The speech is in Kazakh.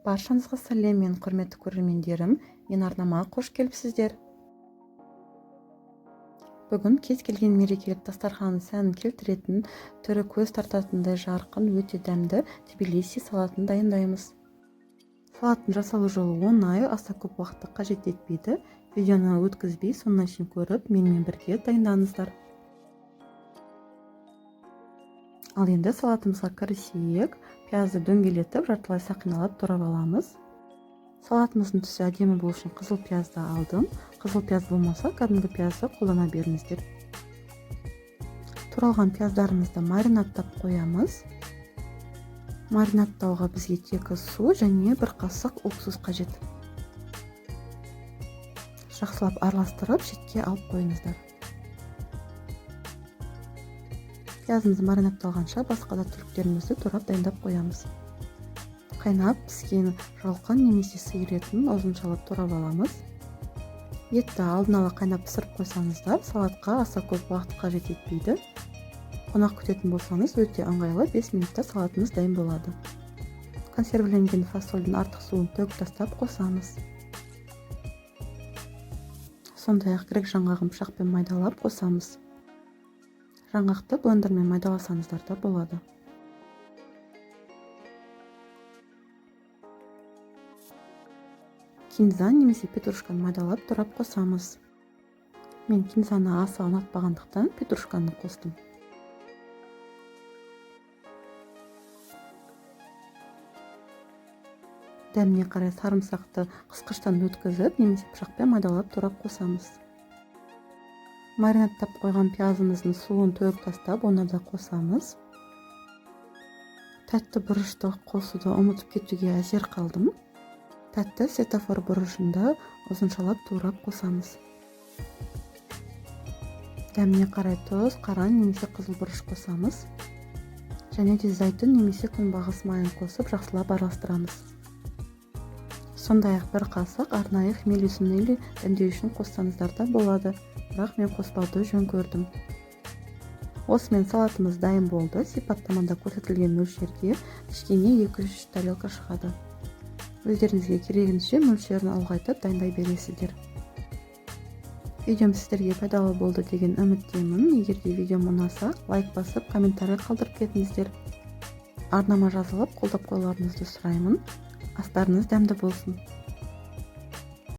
Баршаңызға сәлем, мен құрметті көрермендерім. Мен арнама қош келіпсіздер. Бүгін кез келген мерекелік дастарханның сәнін келтіретін, түрі көз тартатындай жарқын, өте дәмді тбилиси салатын дайындаймыз. Салаттың жасалу жолы оңай, аса көп уақытты қажет етпейді. Видеоны өткізбей, соңына шейін көріп, менімен бірге дайындаңыздар. Ал енді салатымызға кірісейік. Пиязды дөңгелетіп, жартылай сақиналап турап аламыз. Салатымыздың түсі әдемі болу үшін қызыл пиязды алдым. Қызыл пияз болмаса, кәдімгі пиязды қолдана беріңіздер. Туралған пияздарымызды маринадтап қоямыз. Маринадтауға бізге тек су және бір қасық уксус қажет. Жақсылап араластырып, шетке алып қойыңыздар. Пиязымыз маринадталғанша басқа да түліктерімізді турап дайындап қоямыз. Қайнап піскен жалқын немесе сиыр етін ұзыншалап турап аламыз. Етті алдын ала қайнап пісіріп қойсаңыздар, салатқа аса көп уақыт қажет етпейді. Қонақ күтетін болсаңыз, өте ыңғайлы, 5 минутта салатымыз дайын болады. Консервіленген фасольдің артық суын төгіп тастап қосамыз. Сондай-ақ грек жаңғағын пышақпен майдалап қосамыз. Жаңғақты блендермен майдаласаңыздар да болады. Кинза немесе петрушканы майдалап турап қосамыз. Мен кинзаны аса ұнатпағандықтан петрушканы қостым. Дәміне қарай сарымсақты қысқыштан өткізіп, немесе пышақпен майдалап турап қосамыз. Маринадтап қойған пиязымыздың суын төгіп тастап, оны да қосамыз. Тәтті бұрышты қосуды ұмытып кетуге әзер қалдым. Тәтті светофор бұрышында ұзыншалап турап қосамыз. Дәміне қарай тұз, қара немесе қызыл бұрыш қосамыз. Және де зәйтүн немесе күнбағыс майын қосып, жақсылап араластырамыз. Сондай-ақ бір қасық арнайы хмель дәмдеу үшін қоссаңыздар да болады, бірақ мен қоспауды жөн көрдім. Осымен салатымыз дайын болды. Сипаттамада көрсетілген мөлшерде кішкене 2-3 тарелка шығады. Өздеріңізге керегінше мөлшерін ұлғайтып дайындай бересіздер. Видеом сіздерге пайдалы болды деген үміттемін. Егер де видеом ұнаса, лайк басып, комментарий қалдырып кетіңіздер. Арнама жазылып, қолдап қоюларыңызды сұраймын. Астарыңыз дәмді болсын.